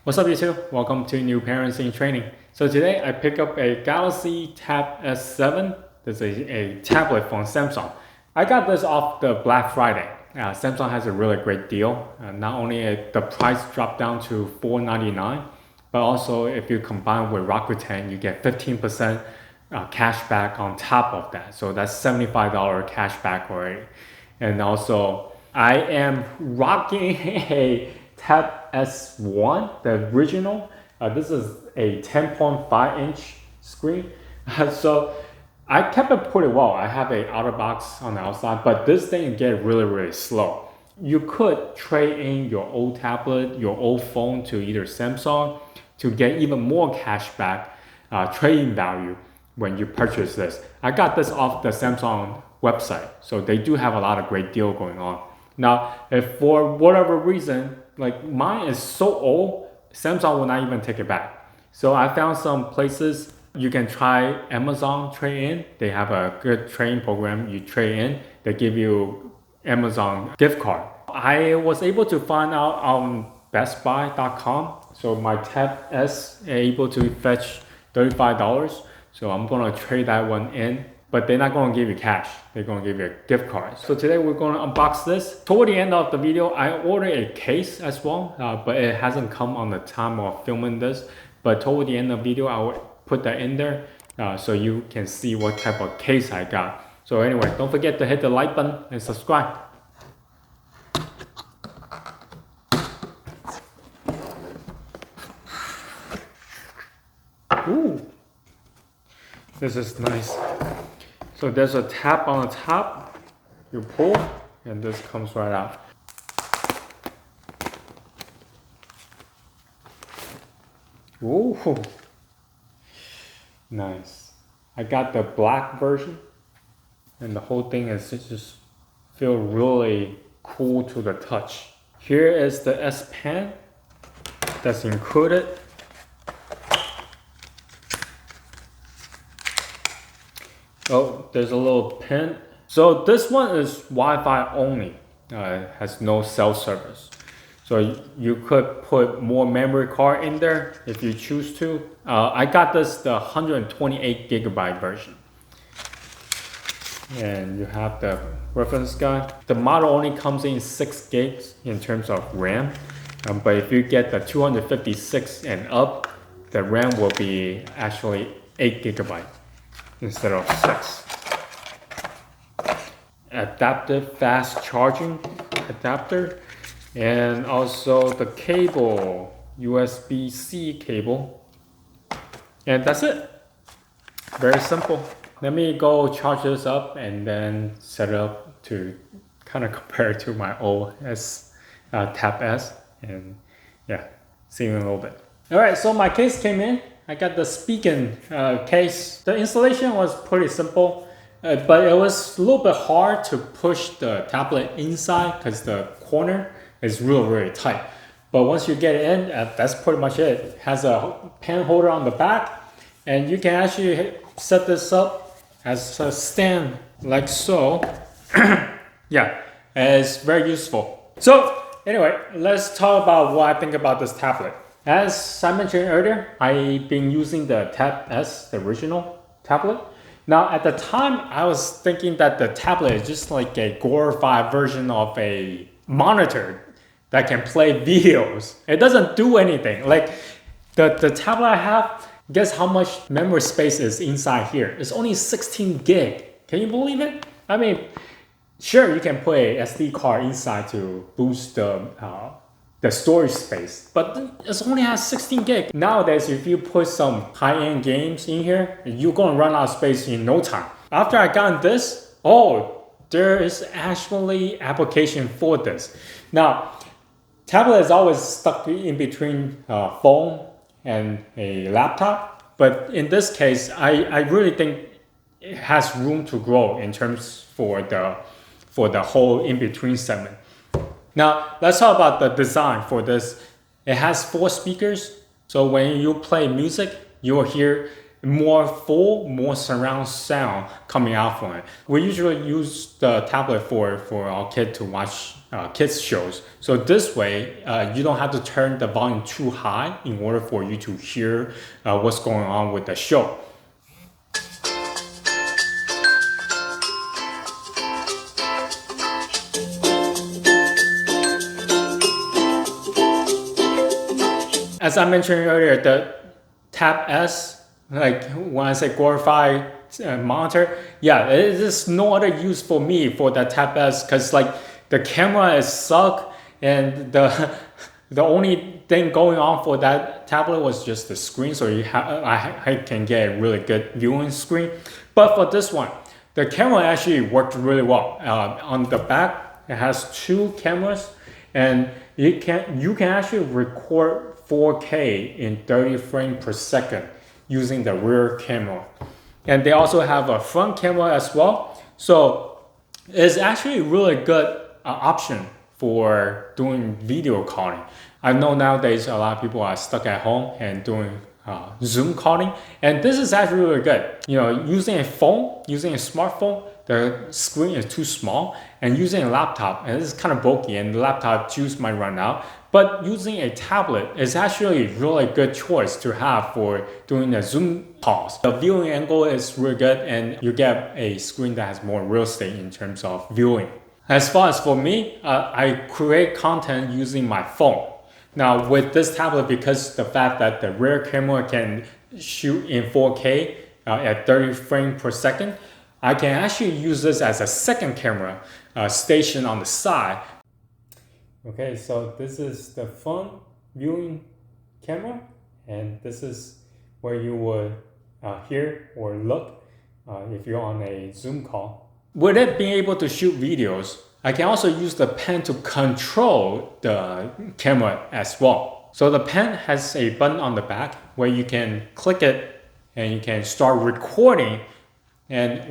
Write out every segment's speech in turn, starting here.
What's up YouTube? Welcome to New Parents in Training. So today I picked up a Galaxy Tab S7. This is a tablet from Samsung. I got this off the Black Friday. Samsung has a really great deal. Not only the price dropped down to $499, but also if you combine with Rakuten, you get 15% cash back on top of that. So that's $75 cash back already. And also I am rocking a Tab S1, the original. This is a 10.5-inch screen. So I kept it pretty well. I have a outer box on the outside, but this thing gets really slow. You could trade in your old tablet, your old phone to either Samsung to get even more cash back trading value when you purchase this. I got this off the Samsung website, so they do have a lot of great deal going on. Now, if for whatever reason, like mine is so old, Samsung will not even take it back. So I found some places you can try Amazon trade-in. They have a good trade-in program. You trade in, they give you Amazon gift card. I was able to find out on bestbuy.com. So my Tab S able to fetch $35. So I'm gonna trade that one in. But they're not going to give you cash. They're going to give you a gift card. So today we're going to unbox this. Toward the end of the video, I ordered a case as well, but it hasn't come on the time of filming this. But toward the end of the video, I will put that in there so you can see what type of case I got. So anyway, don't forget to hit the like button and subscribe. Ooh, this is nice. So there's a tab on the top, you pull, and this comes right out. Ooh, nice. I got the black version, and the whole thing is just feel really cool to the touch. Here is the S Pen that's included. Oh, there's a little pin. So this one is Wi-Fi only. Has no cell service. So you could put more memory card in there if you choose to. I got this the 128 gigabyte version. And you have the reference guide. The model only comes in 6 gigs in terms of RAM. But if you get the 256 and up, the RAM will be actually 8 gigabyte. Instead of 6. Adaptive fast charging adapter, and also the cable, USB-C cable, and that's it. Very simple. Let me go charge this up and then set it up to kind of compare it to my old Tab S, and yeah, see you in a little bit. All right, so my case came in. I got the Spigen case. The installation was pretty simple, but it was a little bit hard to push the tablet inside because the corner is really tight. But once you get it in, that's pretty much it. It has a pen holder on the back, and you can actually set this up as a stand like so. Yeah, it's very useful. So anyway, let's talk about what I think about this tablet. As I mentioned earlier, I've been using the Tab S, the original tablet. Now at the time, I was thinking that the tablet is just like a glorified version of a monitor that can play videos. It doesn't do anything. Like the tablet I have, guess how much memory space is inside here? It's only 16 gig. Can you believe it? I mean, sure, you can put a SD card inside to boost the storage space, but it only has 16 gig. Nowadays, if you put some high-end games in here, you're gonna run out of space in no time. After I got this, there is actually application for this. Now, tablet is always stuck in between phone and a laptop, but in this case, I really think it has room to grow in terms for the whole in-between segment. Now, let's talk about the design for this. It has 4 speakers, so when you play music, you will hear more surround sound coming out from it. We usually use the tablet for our kid to watch kids shows. So this way, you don't have to turn the volume too high in order for you to hear what's going on with the show. As I mentioned earlier, the Tab S, like when I say glorified monitor, yeah, there's no other use for me for that Tab S, because like the camera is suck, and the only thing going on for that tablet was just the screen, so I can get a really good viewing screen. But for this one, the camera actually worked really well. On the back, it has 2 cameras, and you can actually record 4K in 30 frames per second using the rear camera. And they also have a front camera as well. So it's actually a really good option for doing video calling. I know nowadays a lot of people are stuck at home and doing Zoom calling, and this is actually really good. Using a smartphone, the screen is too small, and using a laptop, and this is kind of bulky, and the laptop juice might run out. But using a tablet is actually a really good choice to have for doing the Zoom calls. The viewing angle is really good, and you get a screen that has more real estate in terms of viewing. As far as for me, I create content using my phone. Now with this tablet, because the fact that the rear camera can shoot in 4K at 30 frames per second, I can actually use this as a second camera stationed on the side. Okay, so this is the front viewing camera, and this is where you would hear or look if you're on a Zoom call. With it being able to shoot videos, I can also use the pen to control the camera as well. So the pen has a button on the back where you can click it and you can start recording,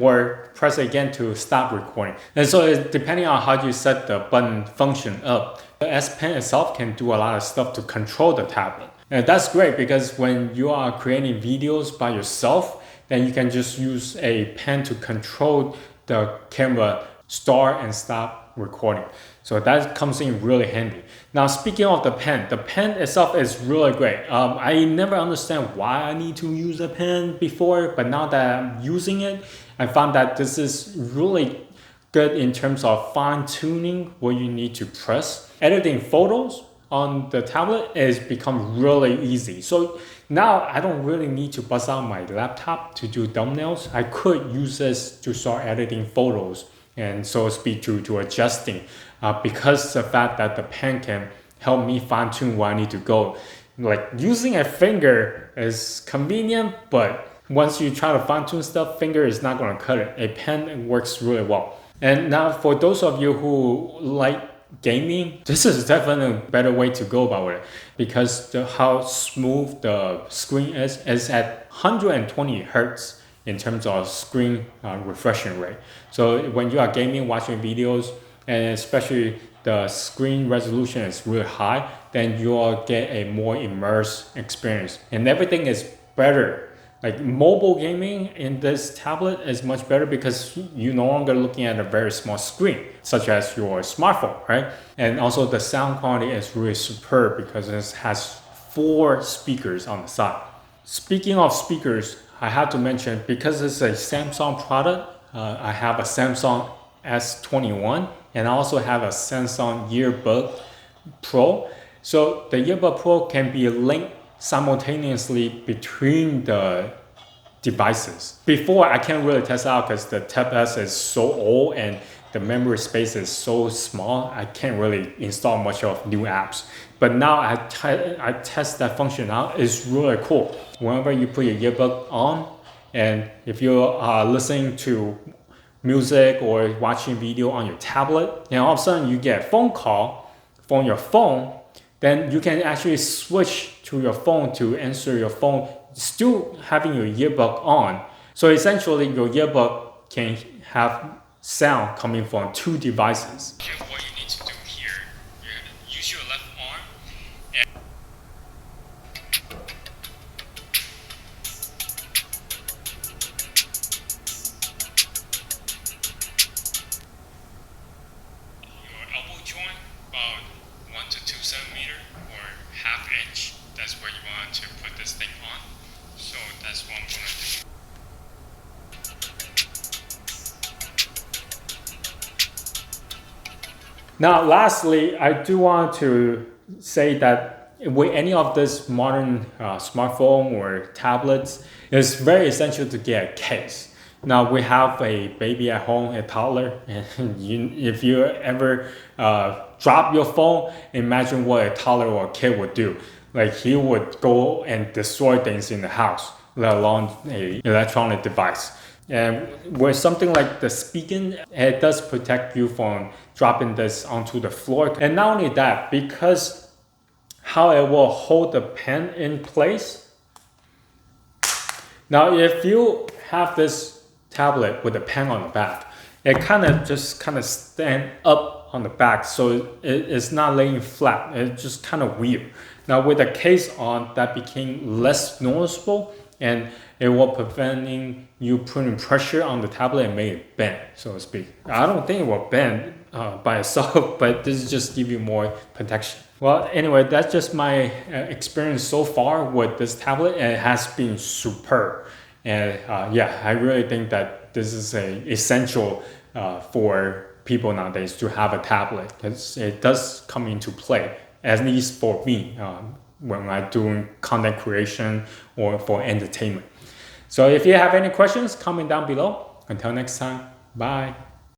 or press it again to stop recording. And so depending on how you set the button function up, the S Pen itself can do a lot of stuff to control the tablet. And that's great, because when you are creating videos by yourself, then you can just use a pen to control the camera start and stop recording. So that comes in really handy. Now speaking of the pen itself is really great. I never understand why I need to use a pen before, but now that I'm using it, I found that this is really good in terms of fine-tuning what you need to press. Editing photos on the tablet has become really easy. So now I don't really need to bust out my laptop to do thumbnails. I could use this to start editing photos, and so to speak, to adjusting, because the fact that the pen can help me fine-tune where I need to go. Like using a finger is convenient, but once you try to fine-tune stuff, finger is not going to cut it. A pen works really well. And now for those of you who like gaming, this is definitely a better way to go about it, because how smooth the screen is at 120 hertz in terms of screen refreshing rate. So when you are gaming, watching videos, and especially the screen resolution is really high, then you'll get a more immersed experience, and everything is better. Like mobile gaming in this tablet is much better because you're no longer looking at a very small screen, such as your smartphone, right? And also the sound quality is really superb because it has 4 speakers on the side. Speaking of speakers, I have to mention, because it's a Samsung product, I have a Samsung S21, and I also have a Samsung Earbud Pro. So the Earbud Pro can be linked simultaneously between the devices. Before, I can't really test out because the Tab S is so old and the memory space is so small, I can't really install much of new apps. But now I test that function out. It's really cool. Whenever you put your earbud on, and if you are listening to music or watching video on your tablet, and all of a sudden you get a phone call from your phone, then you can actually switch to your phone to answer your phone, still having your earbud on. So essentially, your earbud can have sound coming from 2 devices. And what you need to do here, you use your left arm and your elbow joint this thing on. So that's what I'm gonna do. Now, lastly, I do want to say that with any of this modern smartphone or tablets, it's very essential to get a case. Now, we have a baby at home, a toddler, and if you ever drop your phone, imagine what a toddler or a kid would do. Like he would go and destroy things in the house, let alone a electronic device. And with something like the speaking, it does protect you from dropping this onto the floor. And not only that, because how it will hold the pen in place. Now, if you have this tablet with a pen on the back, it kind of stand up on the back, so it's not laying flat. It's just kind of weird. Now, with the case on, that became less noticeable, and it will preventing you putting pressure on the tablet and make it bend, so to speak. I don't think it will bend by itself, but this is just give you more protection. Well, anyway, that's just my experience so far with this tablet, and it has been superb. And yeah, I really think that this is essential for people nowadays to have a tablet, because it does come into play, at least for me, when I'm doing content creation or for entertainment. So if you have any questions, comment down below. Until next time, bye.